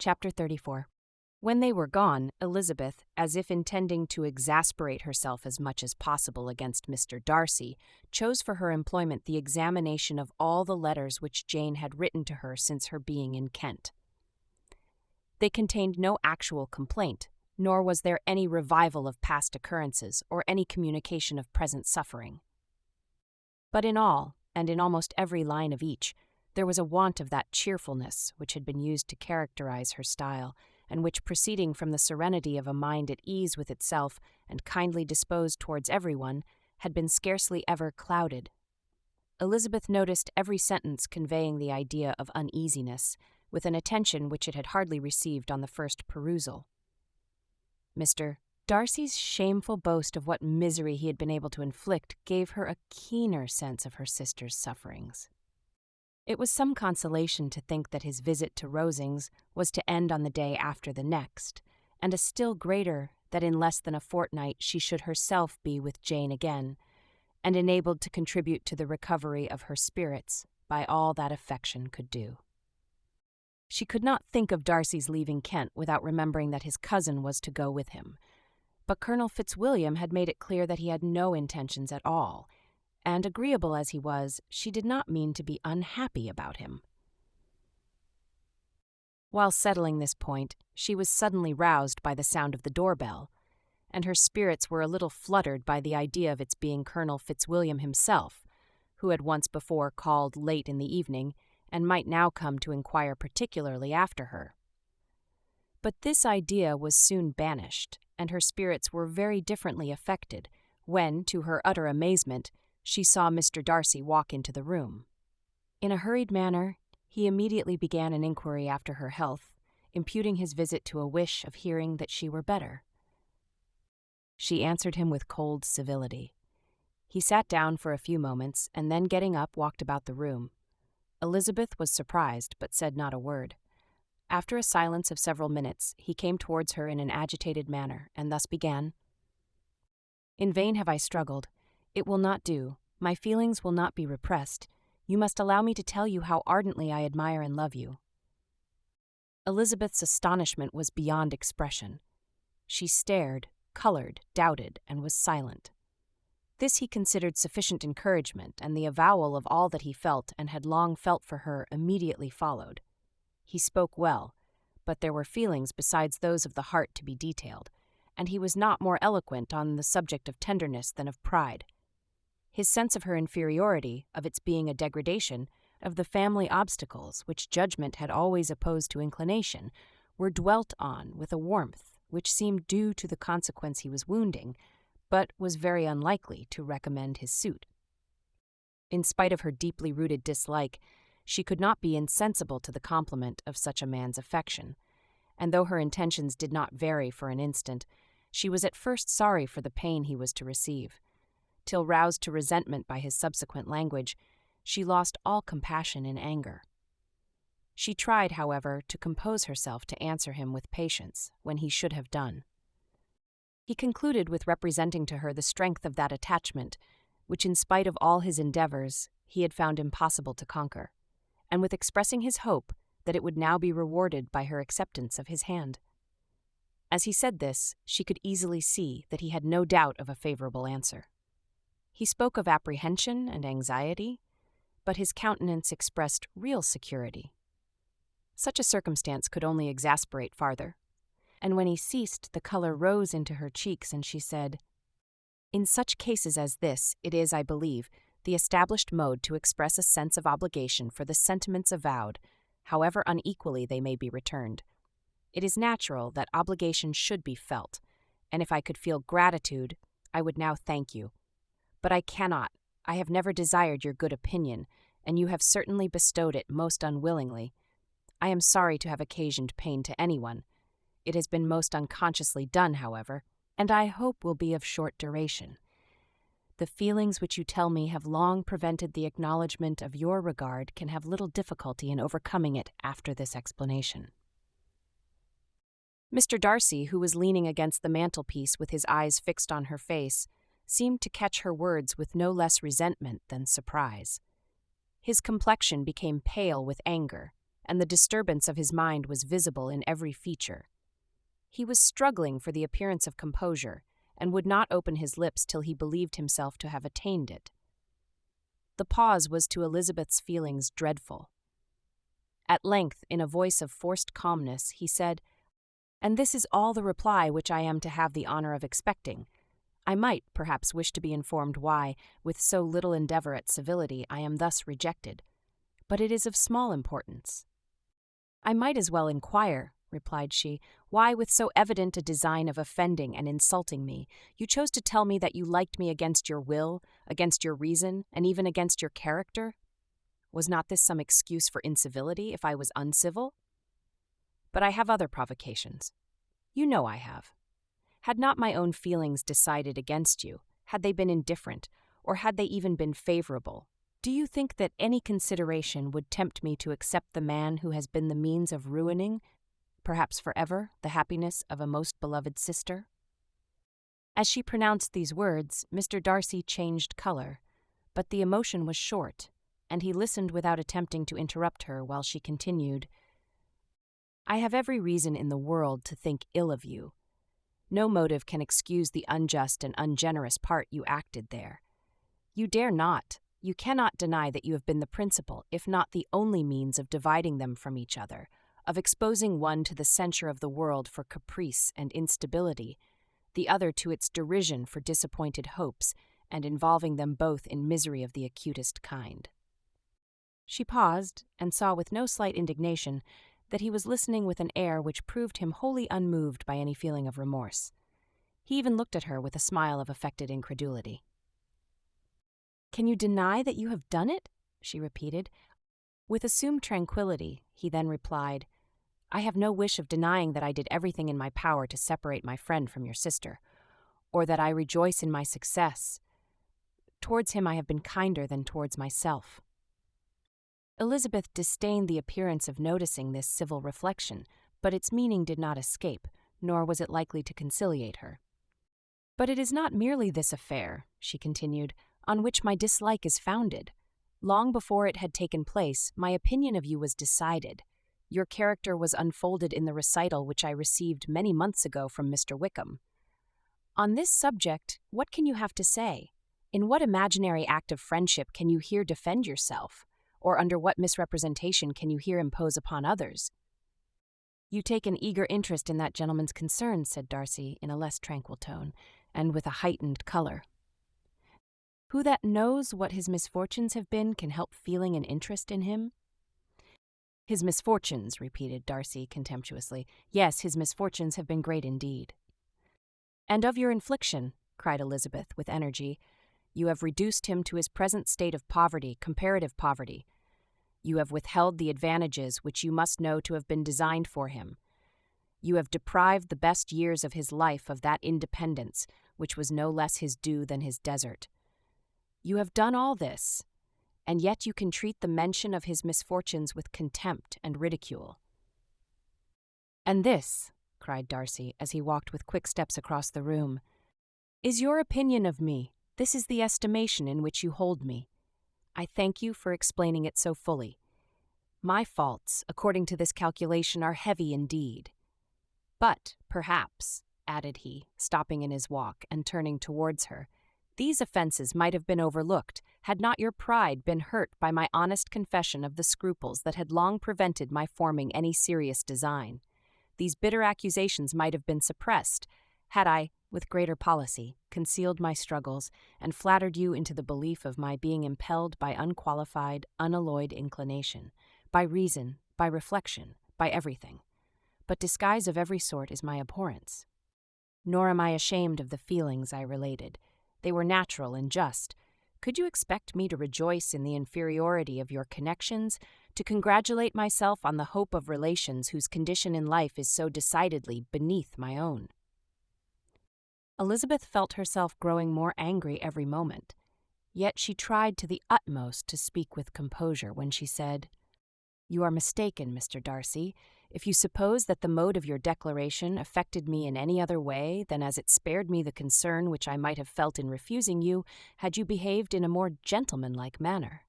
Chapter 34. When they were gone, Elizabeth, as if intending to exasperate herself as much as possible against Mr. Darcy, chose for her employment the examination of all the letters which Jane had written to her since her being in Kent. They contained no actual complaint, nor was there any revival of past occurrences or any communication of present suffering. But in all, and in almost every line of each, there was a want of that cheerfulness which had been used to characterize her style, and which, proceeding from the serenity of a mind at ease with itself and kindly disposed towards everyone, had been scarcely ever clouded. Elizabeth noticed every sentence conveying the idea of uneasiness, with an attention which it had hardly received on the first perusal. Mr. Darcy's shameful boast of what misery he had been able to inflict gave her a keener sense of her sister's sufferings. It was some consolation to think that his visit to Rosings was to end on the day after the next, and a still greater that in less than a fortnight she should herself be with Jane again, and enabled to contribute to the recovery of her spirits by all that affection could do. She could not think of Darcy's leaving Kent without remembering that his cousin was to go with him, but Colonel Fitzwilliam had made it clear that he had no intentions at all, and agreeable as he was, she did not mean to be unhappy about him. While settling this point, she was suddenly roused by the sound of the doorbell, and her spirits were a little fluttered by the idea of its being Colonel Fitzwilliam himself, who had once before called late in the evening, and might now come to inquire particularly after her. But this idea was soon banished, and her spirits were very differently affected, when, to her utter amazement, she saw Mr. Darcy walk into the room. In a hurried manner, he immediately began an inquiry after her health, imputing his visit to a wish of hearing that she were better. She answered him with cold civility. He sat down for a few moments, and then getting up, walked about the room. Elizabeth was surprised, but said not a word. After a silence of several minutes, he came towards her in an agitated manner, and thus began, "In vain have I struggled. It will not do. My feelings will not be repressed. You must allow me to tell you how ardently I admire and love you." Elizabeth's astonishment was beyond expression. She stared, colored, doubted, and was silent. This he considered sufficient encouragement, and the avowal of all that he felt and had long felt for her immediately followed. He spoke well, but there were feelings besides those of the heart to be detailed, and he was not more eloquent on the subject of tenderness than of pride. His sense of her inferiority, of its being a degradation, of the family obstacles which judgment had always opposed to inclination, were dwelt on with a warmth which seemed due to the consequence he was wounding, but was very unlikely to recommend his suit. In spite of her deeply rooted dislike, she could not be insensible to the compliment of such a man's affection, and though her intentions did not vary for an instant, she was at first sorry for the pain he was to receive, till roused to resentment by his subsequent language, she lost all compassion in anger. She tried, however, to compose herself to answer him with patience, when he should have done. He concluded with representing to her the strength of that attachment, which in spite of all his endeavors, he had found impossible to conquer, and with expressing his hope that it would now be rewarded by her acceptance of his hand. As he said this, she could easily see that he had no doubt of a favorable answer. He spoke of apprehension and anxiety, but his countenance expressed real security. Such a circumstance could only exasperate farther, and when he ceased, the color rose into her cheeks, and she said, "In such cases as this, it is, I believe, the established mode to express a sense of obligation for the sentiments avowed, however unequally they may be returned. It is natural that obligation should be felt, and if I could feel gratitude, I would now thank you. But I cannot. I have never desired your good opinion, and you have certainly bestowed it most unwillingly. I am sorry to have occasioned pain to anyone. It has been most unconsciously done, however, and I hope will be of short duration. The feelings which you tell me have long prevented the acknowledgment of your regard can have little difficulty in overcoming it after this explanation." Mr. Darcy, who was leaning against the mantelpiece with his eyes fixed on her face, seemed to catch her words with no less resentment than surprise. His complexion became pale with anger, and the disturbance of his mind was visible in every feature. He was struggling for the appearance of composure, and would not open his lips till he believed himself to have attained it. The pause was to Elizabeth's feelings dreadful. At length, in a voice of forced calmness, he said, "And this is all the reply which I am to have the honor of expecting. I might, perhaps, wish to be informed why, with so little endeavor at civility, I am thus rejected. But it is of small importance." "I might as well inquire," replied she, "why, with so evident a design of offending and insulting me, you chose to tell me that you liked me against your will, against your reason, and even against your character? Was not this some excuse for incivility, if I was uncivil? But I have other provocations. You know I have. Had not my own feelings decided against you, had they been indifferent, or had they even been favorable, do you think that any consideration would tempt me to accept the man who has been the means of ruining, perhaps forever, the happiness of a most beloved sister?" As she pronounced these words, Mr. Darcy changed color, but the emotion was short, and he listened without attempting to interrupt her while she continued, "I have every reason in the world to think ill of you. No motive can excuse the unjust and ungenerous part you acted there. You dare not, you cannot deny that you have been the principal, if not the only means of dividing them from each other, of exposing one to the censure of the world for caprice and instability, the other to its derision for disappointed hopes, and involving them both in misery of the acutest kind." She paused, and saw with no slight indignation that he was listening with an air which proved him wholly unmoved by any feeling of remorse. He even looked at her with a smile of affected incredulity. "Can you deny that you have done it?" she repeated. With assumed tranquillity, he then replied, "I have no wish of denying that I did everything in my power to separate my friend from your sister, or that I rejoice in my success. Towards him I have been kinder than towards myself." Elizabeth disdained the appearance of noticing this civil reflection, but its meaning did not escape, nor was it likely to conciliate her. "But it is not merely this affair," she continued, "on which my dislike is founded. Long before it had taken place, my opinion of you was decided. Your character was unfolded in the recital which I received many months ago from Mr. Wickham. On this subject, what can you have to say? In what imaginary act of friendship can you here defend yourself? Or under what misrepresentation can you here impose upon others?" "You take an eager interest in that gentleman's concerns," said Darcy, in a less tranquil tone, and with a heightened color. "Who that knows what his misfortunes have been can help feeling an interest in him?" "His misfortunes," repeated Darcy contemptuously. "Yes, his misfortunes have been great indeed." "And of your infliction," cried Elizabeth with energy, "you have reduced him to his present state of poverty, comparative poverty. You have withheld the advantages which you must know to have been designed for him. You have deprived the best years of his life of that independence, which was no less his due than his desert. You have done all this, and yet you can treat the mention of his misfortunes with contempt and ridicule." "And this," cried Darcy, as he walked with quick steps across the room, "is your opinion of me. This is the estimation in which you hold me. I thank you for explaining it so fully. My faults, according to this calculation, are heavy indeed. But, perhaps," added he, stopping in his walk and turning towards her, "these offenses might have been overlooked, had not your pride been hurt by my honest confession of the scruples that had long prevented my forming any serious design. These bitter accusations might have been suppressed, had I, with greater policy, concealed my struggles, and flattered you into the belief of my being impelled by unqualified, unalloyed inclination, by reason, by reflection, by everything. But disguise of every sort is my abhorrence. Nor am I ashamed of the feelings I related. They were natural and just. Could you expect me to rejoice in the inferiority of your connections, to congratulate myself on the hope of relations whose condition in life is so decidedly beneath my own?" Elizabeth felt herself growing more angry every moment, yet she tried to the utmost to speak with composure when she said, "You are mistaken, Mr. Darcy, if you suppose that the mode of your declaration affected me in any other way than as it spared me the concern which I might have felt in refusing you had you behaved in a more gentlemanlike manner."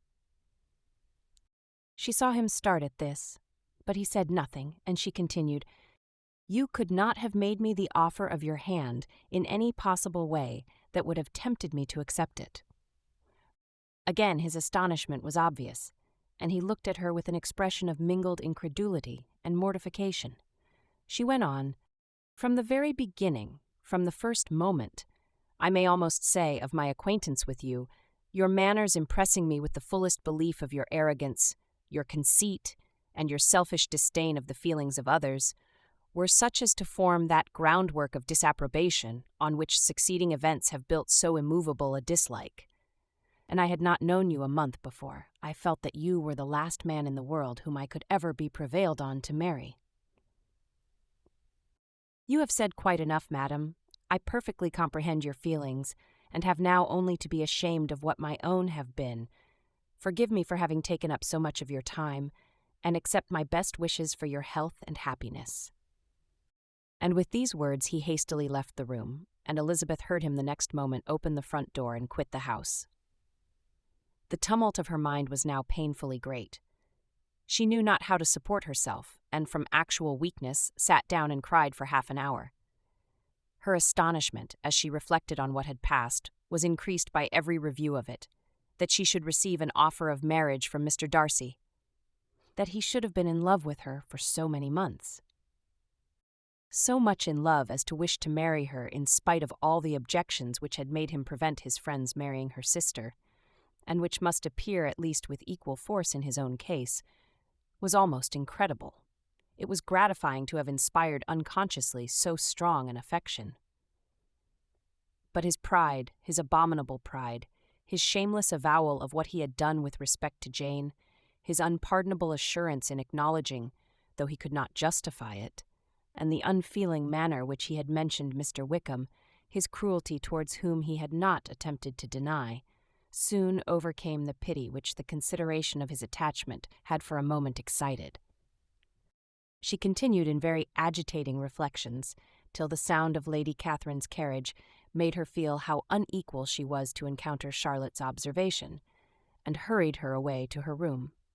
She saw him start at this, But he said nothing, and she continued, "You could not have made me the offer of your hand in any possible way that would have tempted me to accept it." Again his astonishment was obvious, and he looked at her with an expression of mingled incredulity and mortification. She went on, "From the very beginning, from the first moment, I may almost say, of my acquaintance with you, your manners impressing me with the fullest belief of your arrogance, your conceit, and your selfish disdain of the feelings of others, were such as to form that groundwork of disapprobation on which succeeding events have built so immovable a dislike. And I had not known you a month before. I felt that you were the last man in the world whom I could ever be prevailed on to marry." "You have said quite enough, madam. I perfectly comprehend your feelings, and have now only to be ashamed of what my own have been. Forgive me for having taken up so much of your time, and accept my best wishes for your health and happiness." And with these words he hastily left the room, and Elizabeth heard him the next moment open the front door and quit the house. The tumult of her mind was now painfully great. She knew not how to support herself, and from actual weakness sat down and cried for half an hour. Her astonishment, as she reflected on what had passed, was increased by every review of it, that she should receive an offer of marriage from Mr. Darcy, that he should have been in love with her for so many months. So much in love as to wish to marry her in spite of all the objections which had made him prevent his friends marrying her sister, and which must appear at least with equal force in his own case, was almost incredible. It was gratifying to have inspired unconsciously so strong an affection. But his pride, his abominable pride, his shameless avowal of what he had done with respect to Jane, his unpardonable assurance in acknowledging, though he could not justify it, and the unfeeling manner which he had mentioned Mr. Wickham, his cruelty towards whom he had not attempted to deny, soon overcame the pity which the consideration of his attachment had for a moment excited. She continued in very agitating reflections, till the sound of Lady Catherine's carriage made her feel how unequal she was to encounter Charlotte's observation, and hurried her away to her room.